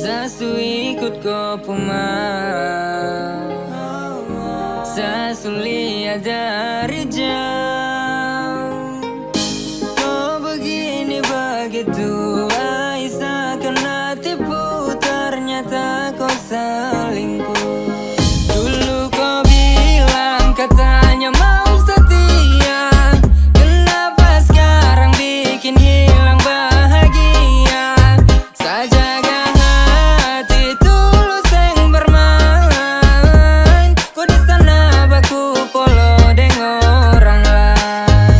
Sasu ikut kau pemar, sasu lihat dari jauh. Kau begini begitu Aisyah, kena tipu, ternyata kau selingkuh. Dulu kau bilang katanya mau setia, kenapa sekarang bikin hilang bahagia? Sajaga hati tulus yang bermain, kau di sana baku polo dengan orang lain.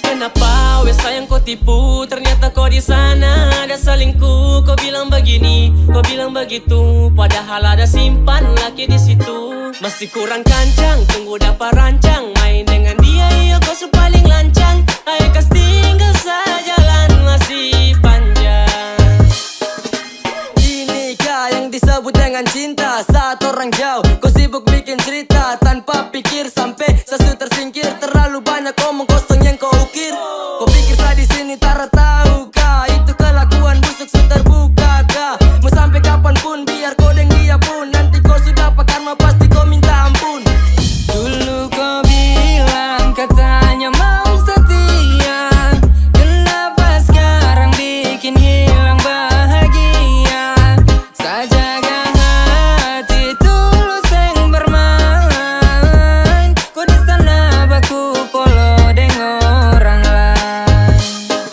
Kenapa wes sayang kau tipu? Ternyata kau di sana ada selingkuh. Kau bilang begini, kau bilang begitu, padahal ada simpan laki di situ. Masih kurang kancang, tunggu dapat rancang. Main dengan dia, iya kau paling lancang. Ayo kas tinggal saja, jalan masih panjang. Inikah yang disebut dengan cinta? Saat orang jauh, kau sibuk bikin cerita tanpa pikir sampai sesu tersingkir. Terlalu banyak omong kosong yang kau ukir. Kau pikir saya di sini tak tahu kah? Itu kelakuan busuk sudah terbuka kah? Mau sampai kapanpun biar kau deng dia pun, nanti kau sudah pakai karma pasti kau minta ampun. Dulu kau bilang katanya mau setia, kenapa sekarang bikin hilang bahagia? Sajaga hati tulus yang bermain, kau di sana baku polo dengan orang lain.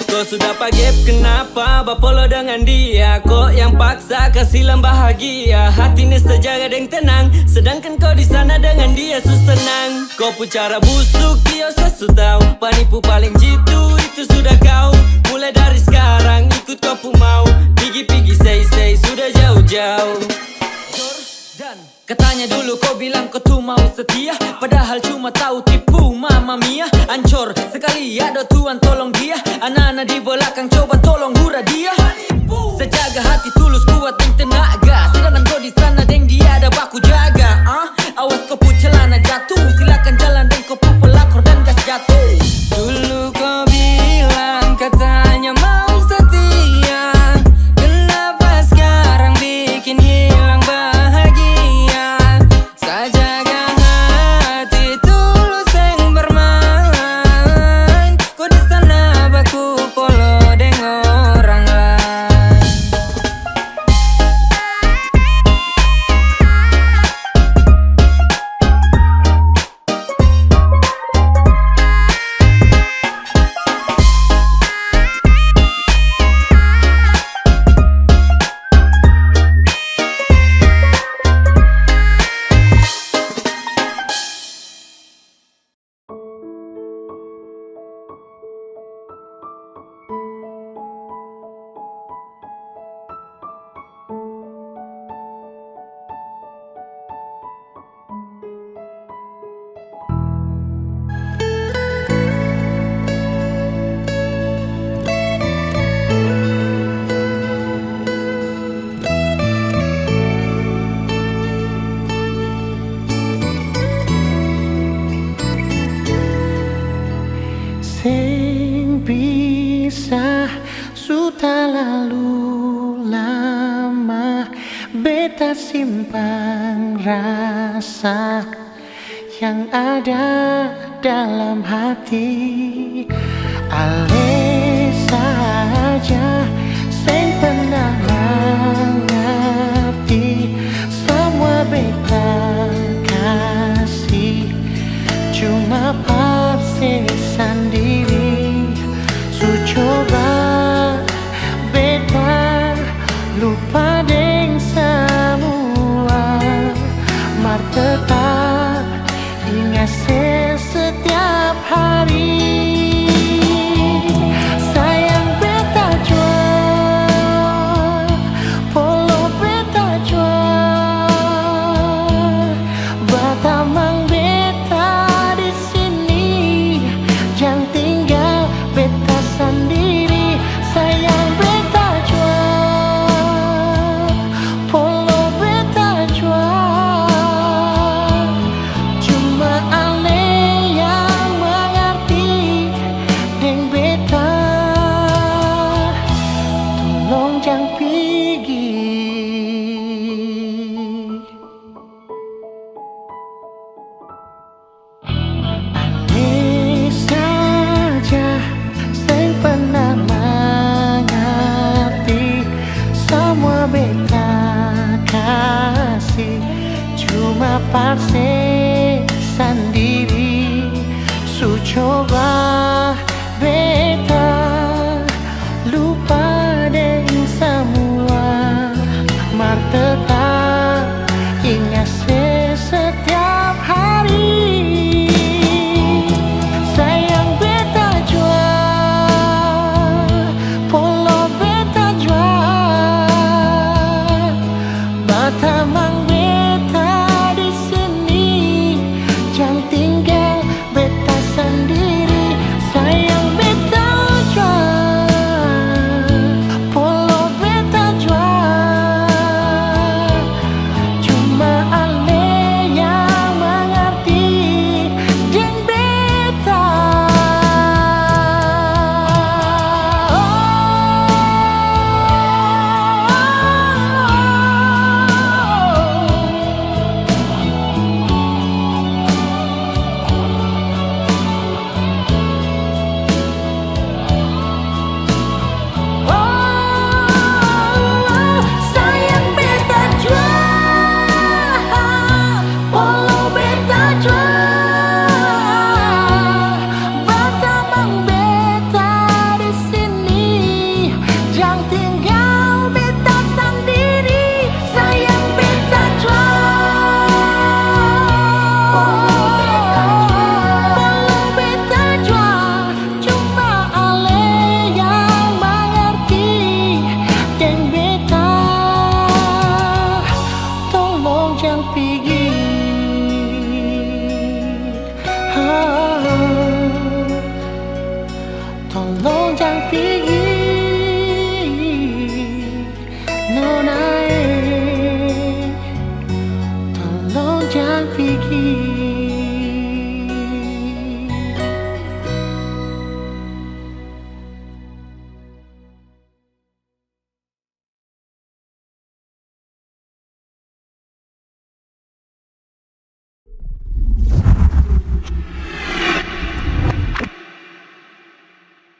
Kau sudah pagep, kenapa bapolo dengan dia? Kok yang paksa kasih bahagia? Hati ini sejaga dan tenang, sedangkan kau di sana dengan dia senang. Kau pun cara busuk dia sesu tahu, penipu paling jitu itu sudah kau. Mulai dari sekarang ikut kau pun mau, pigi-pigi say sudah jauh-jauh. Katanya dulu kau bilang kau tuh mau setia, padahal cuma tahu tipu mama mia. Ancor sekali ada Tuhan tolong dia, anak-anak di belakang coba tolong hura dia. Sejaga hati tulus kuat dan tenaga, sedangkan kau di sana deng dia ada baku jaga. Awas kau pu celana jatuh, silakan jalan dan kau pu pelakor dan gas jatuh. Dulu kau bilang katanya mau setia, kenapa sekarang bikin hilang bahagia? Sajaga hati tulus yang bermain, kau di sana baku polo dengan orang lain. Sing bisa sudah lalu lama, beta simpan rasa yang ada dalam hati. Ale saja sing pernah mengerti semua beta kasih, cuma persisan diri. Su coba beta lupa deng semua, mar tetap ingat setiap hari. paksa sendiri. Su coba beta lupa deng semua, mar tetap ingat setiap hari. Sayang beta jua, polo beta jua, batamang beta di sini, jangan tinggal beta sendiri. Sayang beta jua, polo beta jua, cuma ale yang mengerti deng beta. Sayang beta jua, polo beta jua, batamang beta di sini, jangan tinggal beta sendiri. Sayang beta jua, polo beta jua, cuma ale yang mengerti deng beta. Tolong jangan pergi, tolong jangan pergi, nona, tolong jangan pergi.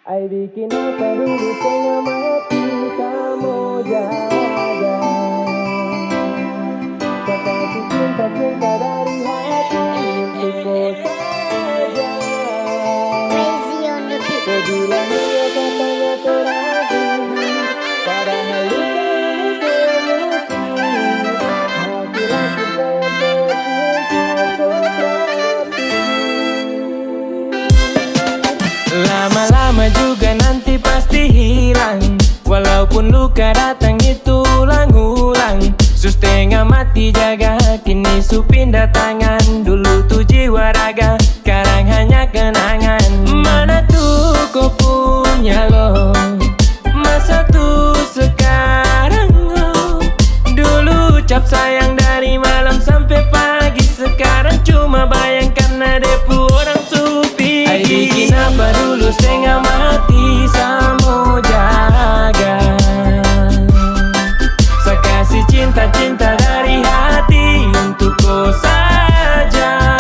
Ai bikin apa dulu tengah mati kamu jaga. Kau kasih cinta dari hati untukku saja. Kau bilang dia katanya terakhir, padahal luka ini terbukti. Hati lagi saya lama-lama juga nanti pasti hilang. Walaupun luka datang itu ulang-ulang. Sus tengah mati jaga, kini su pindah tangan. Dulu tuh jiwa raga, sekarang hanya kenangan. Mana tuh kau punya lo, masa tuh sekarang lo. Dulu ucap sayang dari malam sampai pagi, sekarang cuma bayangkan ada orang supi. Ai bikin apa dulu setengah mati sama jaga. Saya kasih cinta dari hati untukku saja.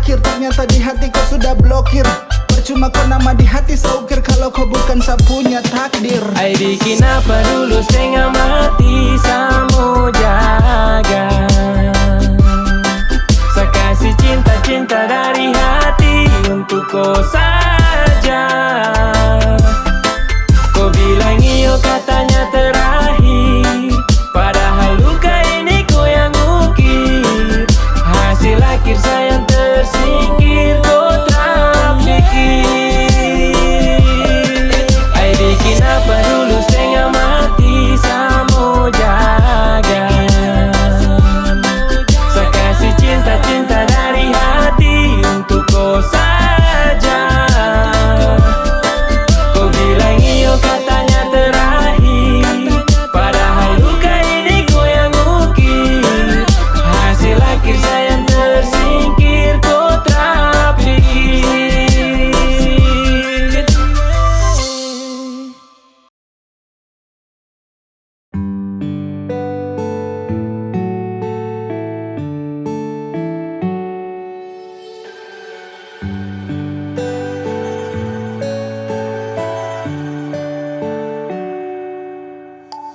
terakhir, ternyata di hati kau sudah blokir. Percuma kau nama di hati saukir kalau kau bukan sapunya takdir. Ai bikin apa dulu setengah mati, samo jaga. Saya kasih cinta-cinta dari hati untuk kau saja. Kau bilang iyo katanya terakhir, padahal luka ini kau yang ukir. Hasil akhir sayang tersingkir, kau tak pikir. Ai bikin apa dulu setengah mati, samo jaga. Saya kasih cinta-cinta dari hati untuk kau saja. Kau bilang iyo katanya terakhir, padahal luka ini kau yang ukir. Hasil akhir sayang tersingkir, kau tak pikir.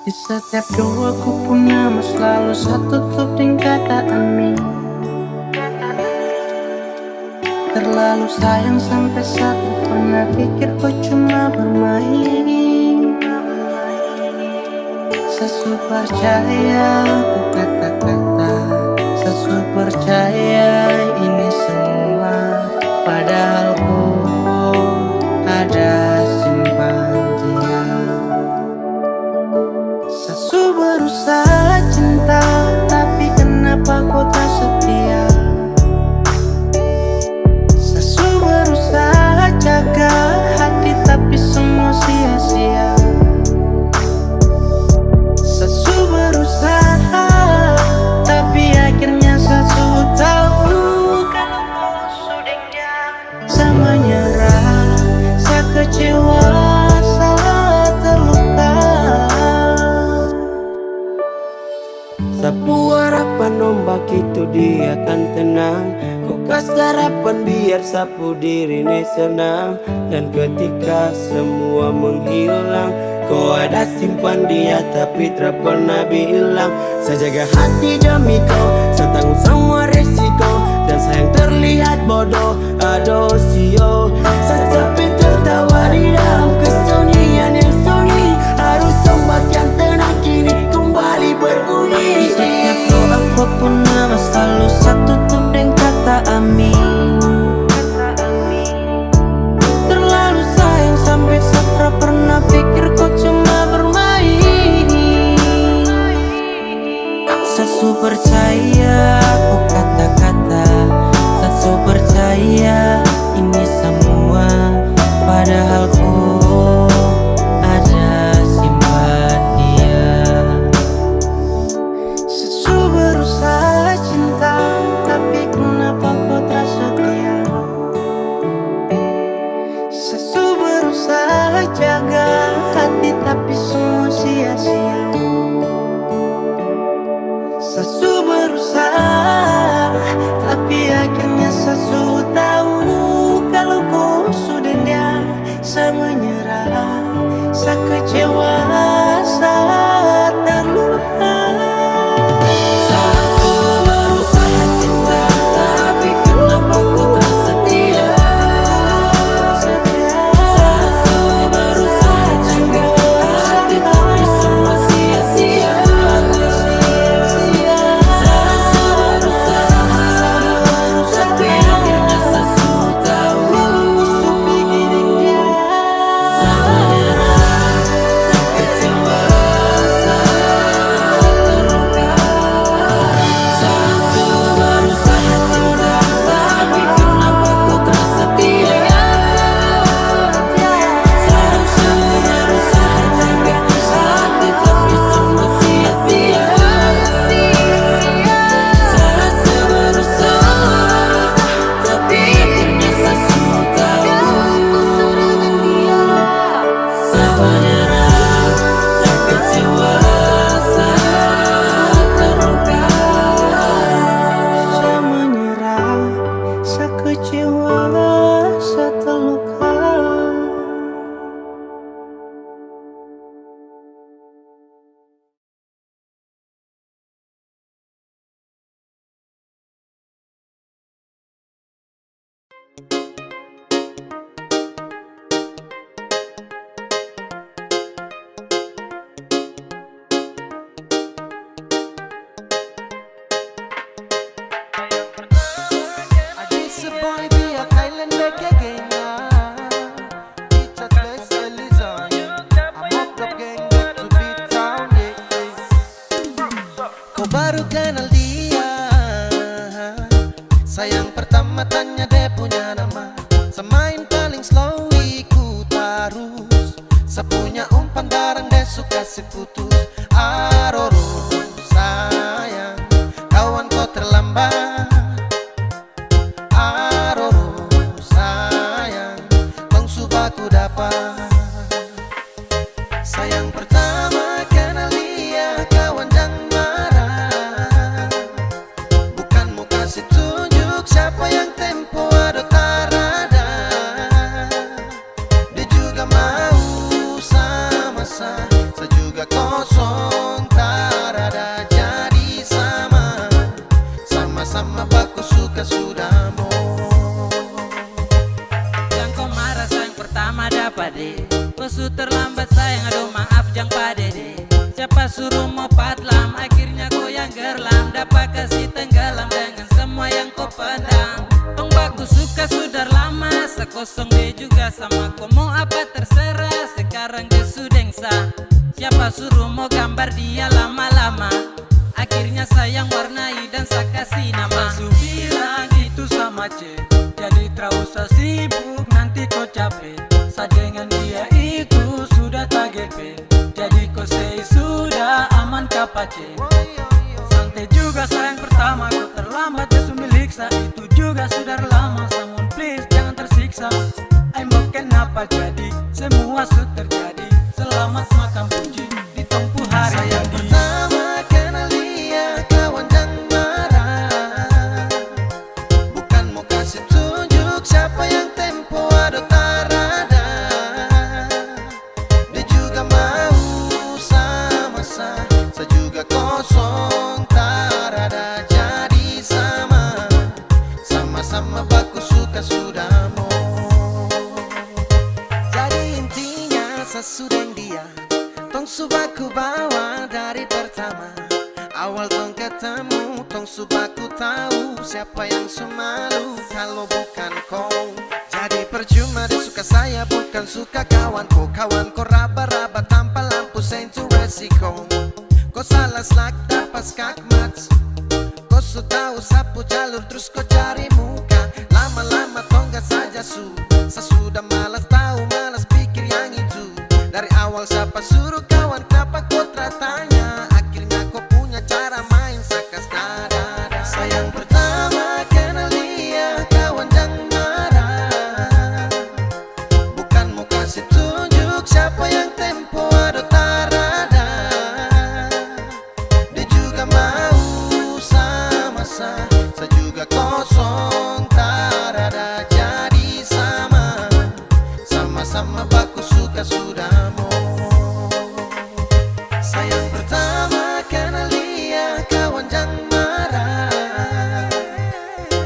Di setiap doaku punya mas selalu satu tutup dengan kata amin. Terlalu sayang sampai satu pernah pikir kau cuma bermain. Sesu percaya ku kata-kata, sesu percaya ini semua, padahal ku ada simpan dia. Sesu berusaha cinta, tapi kenapa kau tak setia? Sesu berusaha jaga hati, tapi semua sia-sia. Sesu berusaha, tapi akhirnya sesu tahu kalau kau sudah dia. Saya menyerah, saya kecewa, saya terluka. Sapu harapan ombak itu dia akan tenang. Kau kasih harapan biar sapu diri ini senang. Dan ketika semua menghilang, kau ada simpan dia tapi tak pernah bilang. Saya jaga hati demi kau, saya tanggung semua resiko. Dan sayang terlihat bodoh, aduh sio. Saya tapi tertawa di dalam kesunyian yang sunyi. Harus ombak yang tenang kini kembali berbunyi. Setiap doaku pun nama selalu satu tutup dengan kata amin. Terlalu sayang sampai satra pernah pikir kau cuma bermain. Sesu percaya ku kata-kata, sesu percaya ini Sayang pertama tanya dia punya nama, semain paling slow ikut arus. Sepunya umpan barang dia suka si putus. Aroro sayang, kawan kau terlambat. Aroro sayang, tong subaku dapat. Sayang pertama kenal dia kawan jangan marah. Bukan mau kasih tunjuk siapa yang tempo ada tarada. Dia juga mau sama-sama, saya juga kosong tarada. Jadi sama-sama baku suka sudah mau. Yang kau marah sayang pertama dapat deh. Kau su terlambat sayang, aduh maaf jang pade deh. Siapa suruh mau patlam, akhirnya kau yang gerlam. Dapat kasih tenggelam dengan semua yang kau pandang. Tong baku suka sudah lama, sekosong dia juga sama. Kau mau apa terserah, sekarang dia sudah sah. Siapa suruh mau gambar dia lama-lama, akhirnya sayang warnai dan saya kasih nama. Su bilang itu sama C, jadi terlalu sibuk nanti kau capek. Sa dengan dia itu sudah tak GP, jadi kau say sudah aman kapace. Santai juga sayang pertama kau terlambat ya milik sa. Itu juga sudah lama, someone please jangan tersiksa. I'm kenapa jadi semua sudah terjadi. Selamat makan puji di tongpu hari Sayang jadi. pertama kenal dia kawan jangan marah. Bukan mau kasih tunjuk siapa yang tempo ada tarada. Dia juga mau sama-sama, saya juga kosong tarada. Jadi sama-sama baku suka sudah mau. Jadi intinya sesudah dia tong subaku bawa dari pertama. Awal tong ketemu, tong subaku tahu siapa yang semalu kalau bukan kau. Jadi percuma dia suka saya bukan suka kawanku. Kawanku raba-raba tanpa lampu sentuh resiko. Kau salah selak dapat skakmat. Kau sudah tahu sapu jalur terus kau cari muka. Lama-lama tonggak saja sesudah malas tahu malas pikir yang itu. Dari awal siapa suruh kawan kenapa kau tanya. Akhirnya kau punya cara main sakas dada. Sayang pertama kenal dia kawan jangan marah. Bukan mau kasih tunjuk siapa yang tempo ada tarada. Dia juga mau sama-sama, saya juga kosong tarada. Jadi sama-sama baku suka sudah mau. Sayang pertama kenal dia kawan jangan marah.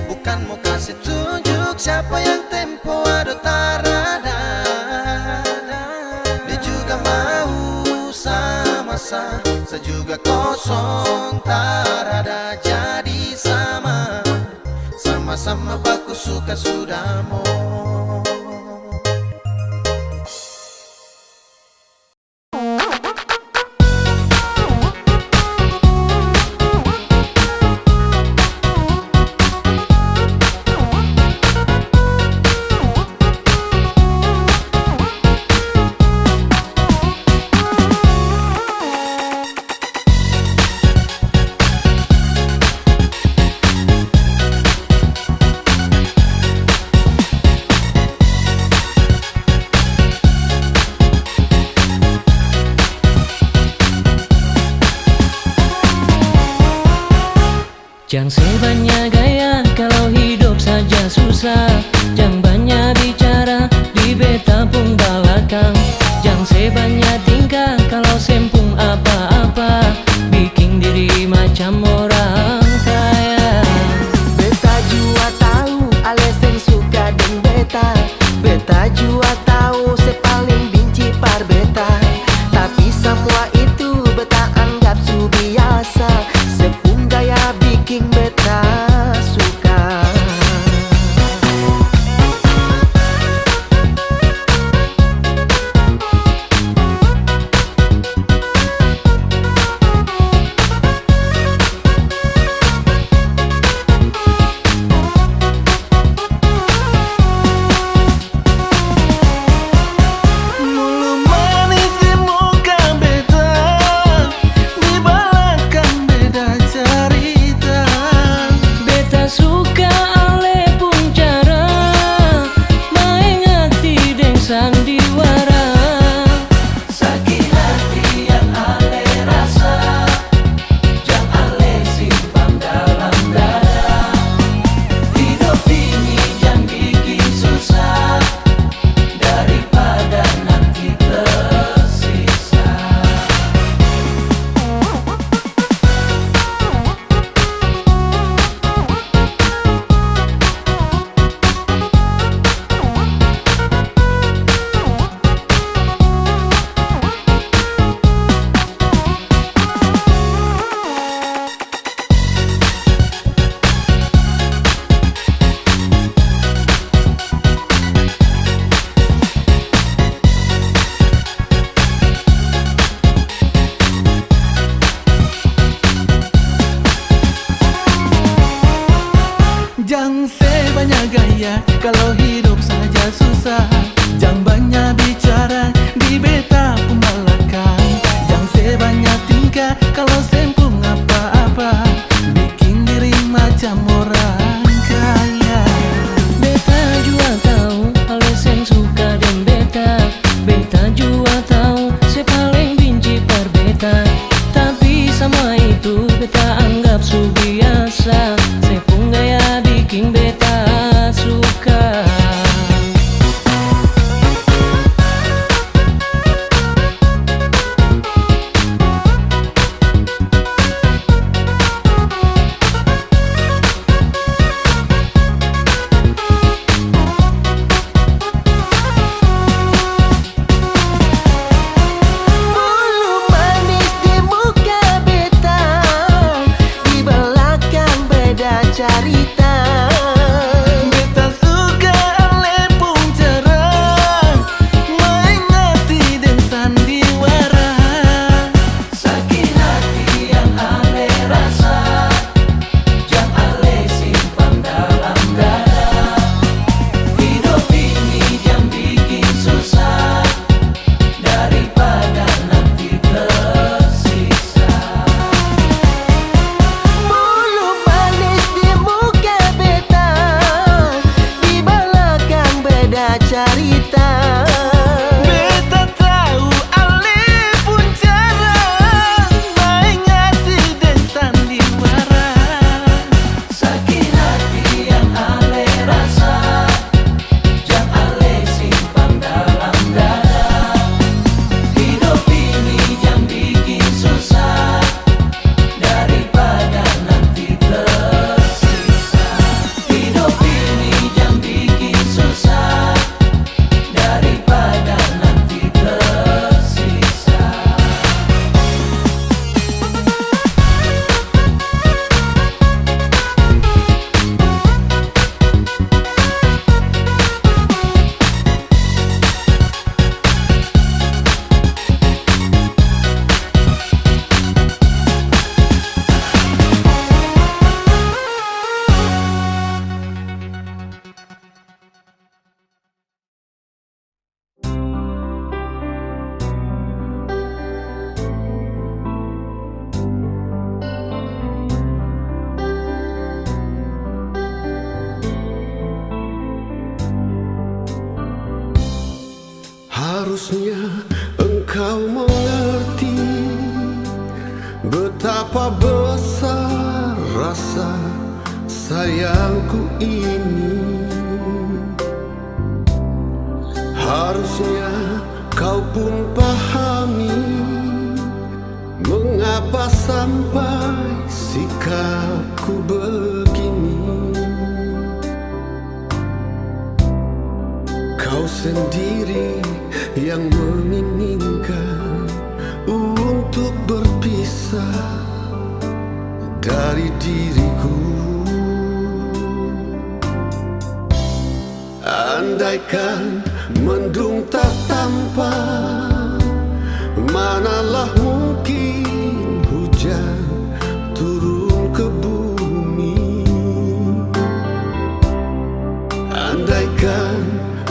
Bukan mau kasih tunjuk siapa yang tempo ada tarada. Dia juga mau sama-sama, saya juga kosong tarada. Jadi sama-sama baku suka sudah mau. Jangan sebanyak gaya kalau hidup saja susah. Jangan banyak bicara di beta pun belakang. Jangan sebanyak tingkah kalau sempung apa-apa. Bikin diri macam orang kaya. Beta jua tahu alasan suka dengan beta. Beta jua tahu saya paling benci par beta. Tapi semua itu beta anggap su biasa. Sepung gaya bikin beta Jangan sebanyak gaya kalau hidup saja susah. Jangan banyak bicara di beta pun belakang. Jangan sebanyak tingkah kalau sempung apa-apa, bikin diri macam orang kaya. Beta juga tahu hal yang suka dan beta. Beta juga tahu saya paling benci per beta. Tapi sama itu beta anggap su biasa. Saya pun gaya bikin beta suka. Bulu manis di muka beta, di belakang beda cerita. Beta suka lepung cerah, main hati dan sandiwara. Sakit hati yang ale rasa, yang ale simpan dalam dada. Hidup ini yang bikin susah, daripada nanti tersiksa. Bulu manis di muka beta, di belakang beda cerita. Beta tahu ale pun cara, main hati dan sandiwara. Sakit hati yang ale rasa, yang ale simpan dalam dada. Hidup ini yang bikin susah, daripada nanti tersiksa. Hidup ini yang bikin susah, daripada nanti tersiksa. Harusnya engkau mengerti betapa besar rasa sayangku ini. Harusnya kau pun pahami mengapa sampai sikapku begini. Kau sendiri yang menginginkan untuk berpisah dari diriku. Andaikan mendung tak tampak, manalah mungkin hujan turun ke bumi. Andaikan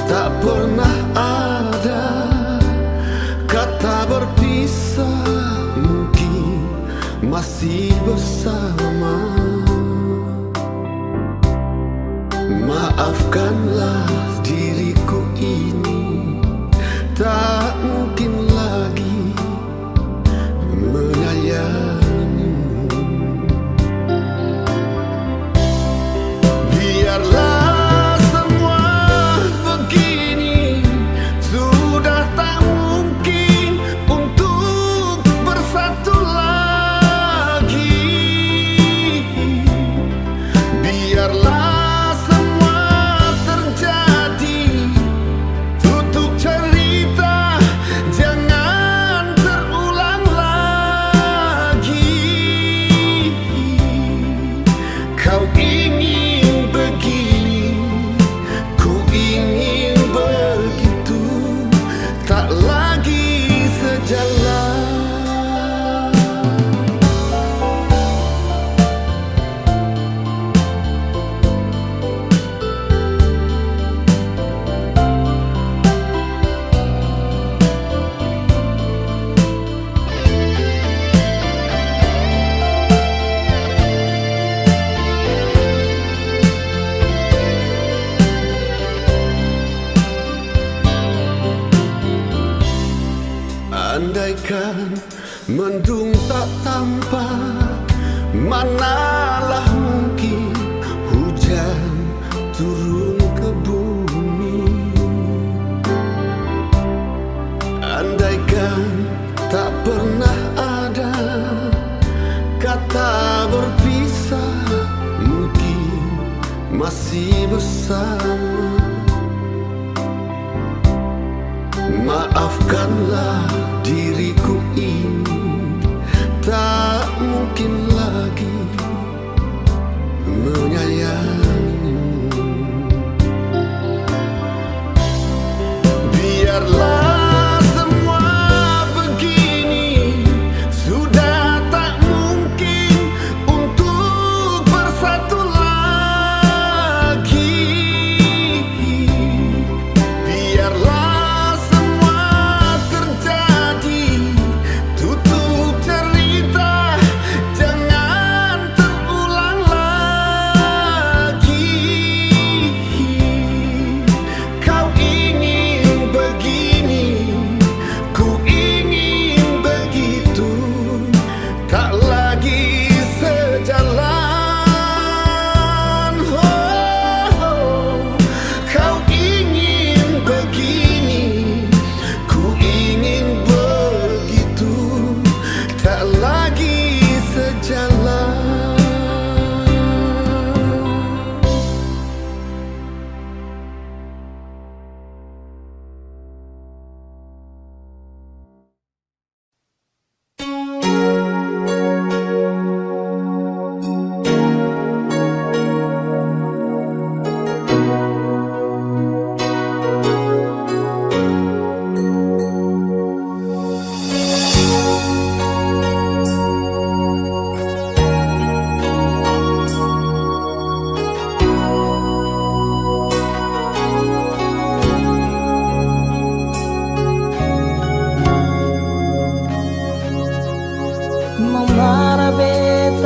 tak pernah ada kata berpisah, mungkin masih bersama. Maafkanlah diriku ini, tak mungkin lagi menyayangimu. Biarlah semua begini, sudah tak mungkin untuk bersatu lagi. Biarlah Andaikan mendung tak tampak, manalah mungkin hujan turun ke bumi. Andaikan tak pernah ada kata berpisah, mungkin masih bersama. Maafkanlah diriku ini, tak mungkin lagi menyayangimu. Biarlah semua begini, sudah tak mungkin untuk bersatu lagi. Biarlah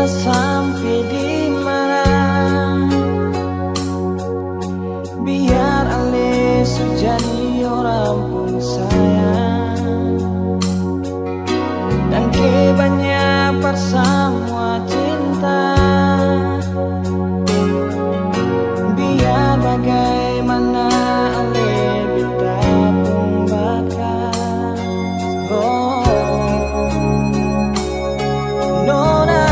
sampai di mana, biar ale jadi orang pun sayang, dan kebanyak bersama cinta, biar bagaimana ale beta pun bakal nona.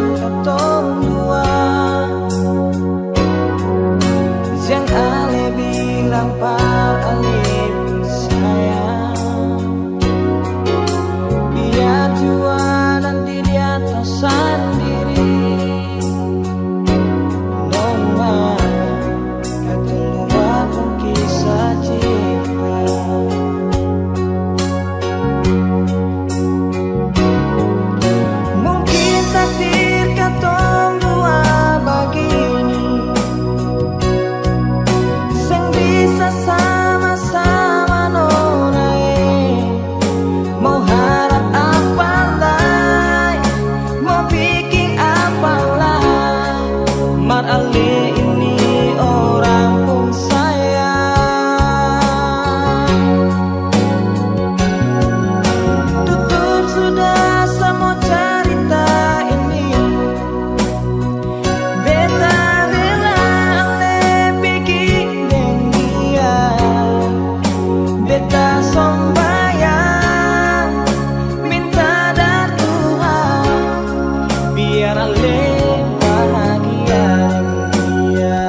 Katong dua yang ale bilang par ale pun sayang, biar jua nanti di atas sendiri. Noma katong dua pun kisah cinta. Mungkin takdir katong dua begini, sing bisa sama-sama nona. Mau harap apa lai, mau bikin apa lai, mar ale ini orang pun sayang. Tutup sudah semua cerita ini, beta rela ale bikin dia, beta sombayang minta dari Tuhan, biar ale bahagia dia.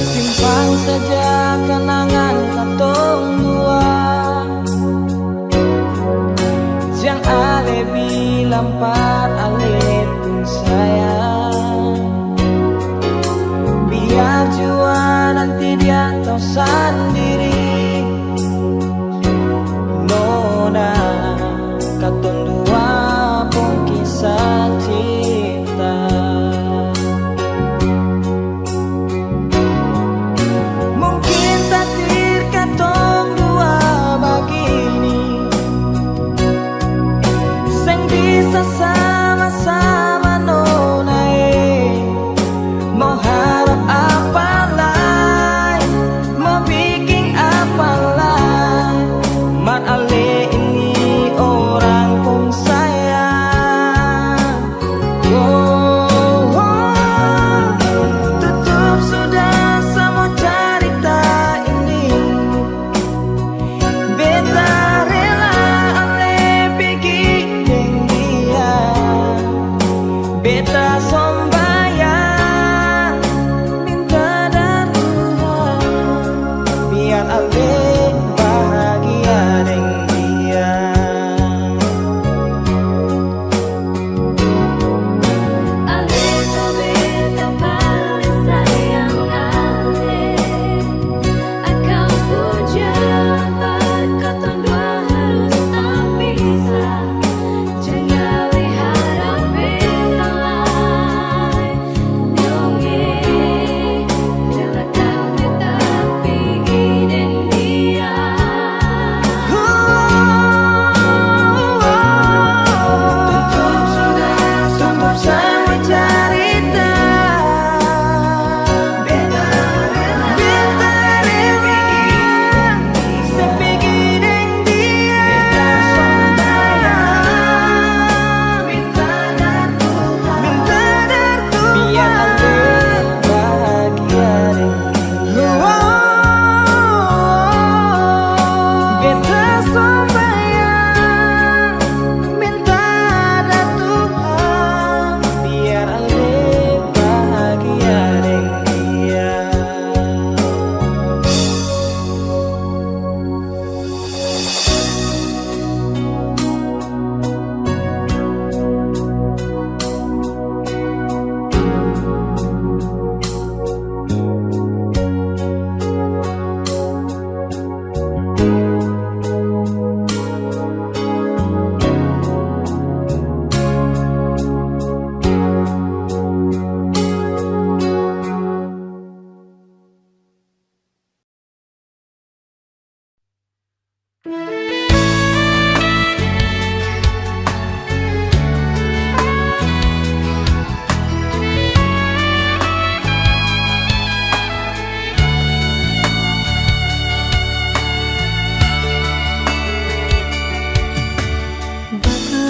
Simpan saja kenangan katong dua, yang ale bilang par ale pun sayang, biar jua nanti Katong dua pun kisah cinta. Mungkin takdir katong dua begini, sing bisa sama-sama nonai. Mau harap apa lain, mau bikin apa lain, mat ale ini orang pun sayang. Oh, tutup sudah semua cerita ini. Beta rela ale bikin dia. Beta sombayang minta dan Tuhan, biar ale bahagia dengan dia. Ale tu beta paling sayang ale. Akang puja katong dua harus terpisah. Jangan lihat beta lain nyonge. Relakang beta pergi dengan dia. Tutup sudah semua cerita. Beta rela sepigi dengan dia. Beta sombayang minta dar Tuhan, biar ale bahagia dengan dia. Beta sombayang minta dar Tuhan, biar ale bahagia dengan dia.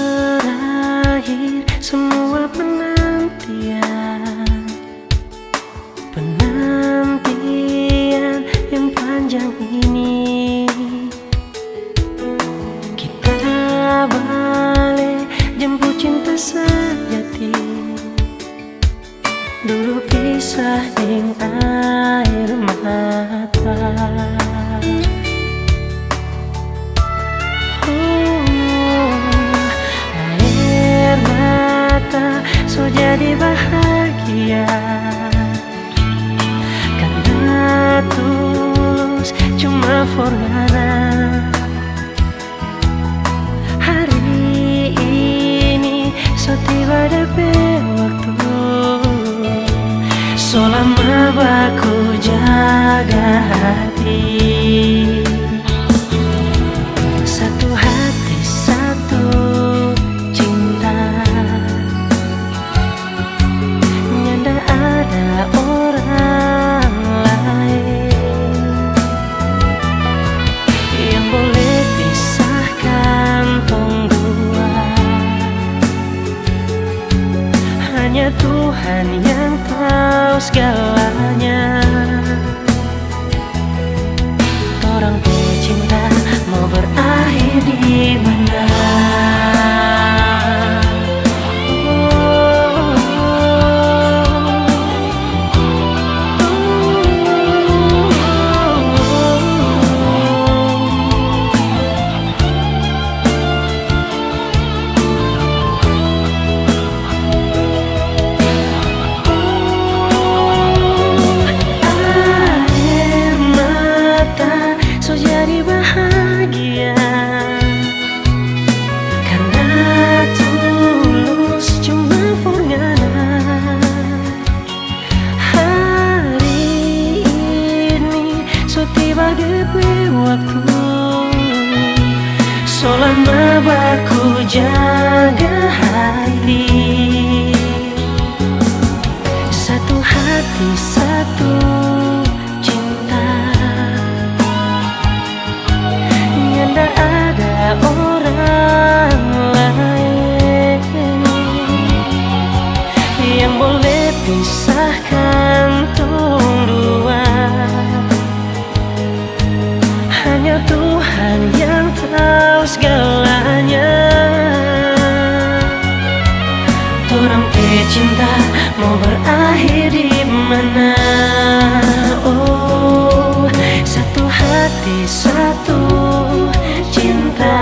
Berakhir semua penantian, penantian yang panjang ini. Kita balik jemput cinta sejati. Dulu pisah dengan air mata. Air mata so jadi bahagia karena tulus cuma forgana. Hari ini so tiba DP waktu, so lama baku jaga hati. Satu hati satu cinta, nyanda ada orang lain yang boleh pisahkan tong dua. Hanya Tuhan yang tahu segalanya. Orang pecinta mau berakhir di mana? coba ku jaga hati, satu hati satu cinta. Nyanda ada orang lain yang boleh pisahkan tong dua. Hanya Tuhan yang tahu segalanya. Torang cinta mau berakhir di mana? Oh, satu hati satu cinta.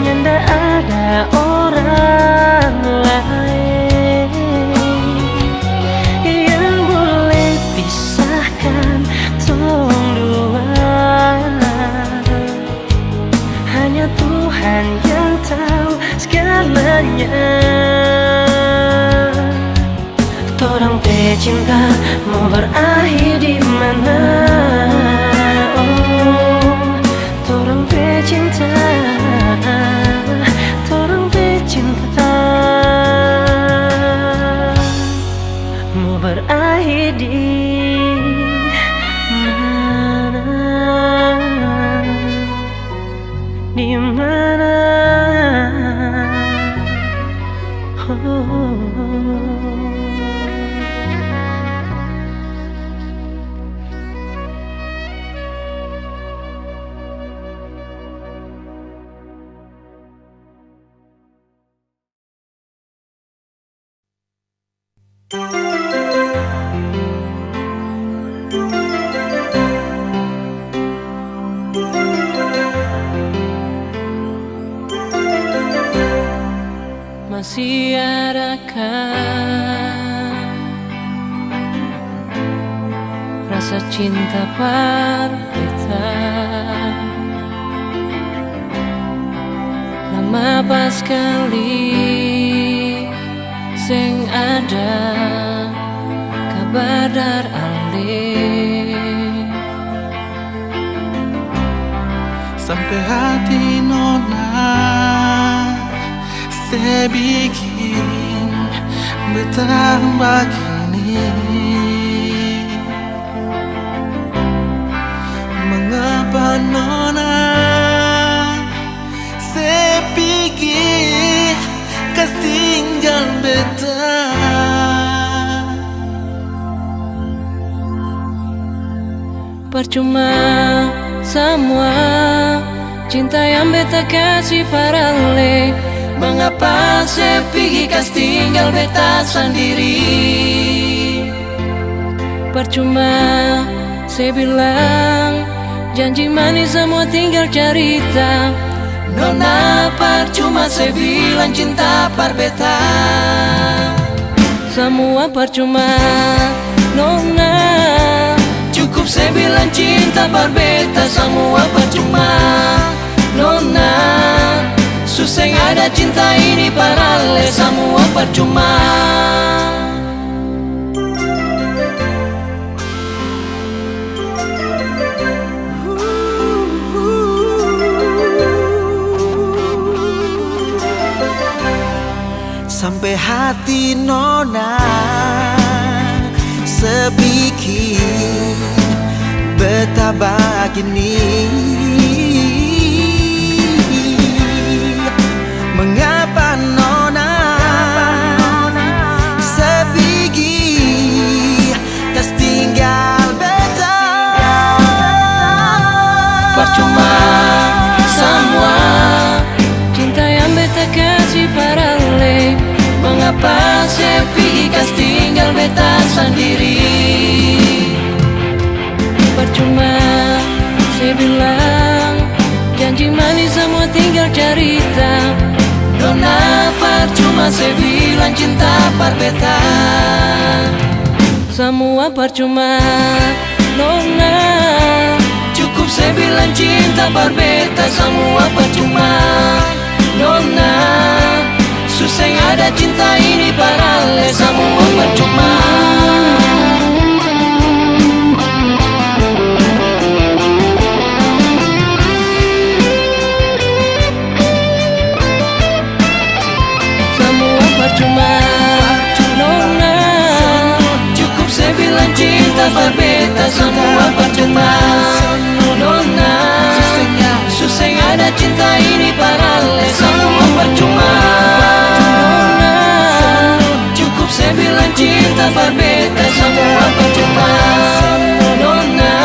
Nyanda ada orang lain yang boleh pisahkan tong dua. Hanya Tuhan yang tahu segalanya. Torang cinta mau berakhir di mana? Oh, torang cinta, torang cinta mau berakhir di mana? Di mana? Oh. Masih adakah rasa cinta berbeda? Lama pas sekali sing ada kabar dar alih. Sampai hati nona saya bikin betah begini. Mengapa nona saya pikir kas tinggal betah. Percuma semua cinta yang beta kasih parale. Mengapa saya pergi kas tinggal beta sendiri? Percuma saya bilang janji manis semua tinggal cerita. Nona percuma saya bilang cinta par beta. Semua percuma Nona. Cukup saya bilang cinta par beta. Semua percuma Nona. Susah ada cinta ini parale. Semua percuma. Sampai hati nona sebikin betah gini. Mengapa nona sebigi kas tinggal beta. Percuma semua cinta yang beta kasih parale. Mengapa saya pergi kas tinggal beta sendiri? Percuma saya bilang janji manis semua tinggal cerita. Nona percuma saya bilang cinta par beta. Semua percuma Nona. Cukup saya bilang cinta par beta. Semua percuma Nona. Susah ada cinta ini parale. Semua percuma. percuma Nona, cukup saya bilang cinta berbeda semua percuma Nona, susah ada cinta ini paralel semua percuma Nona, cukup saya bilang cinta berbeda semua percuma Nona,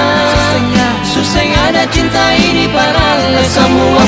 susah ada cinta ini paralel semua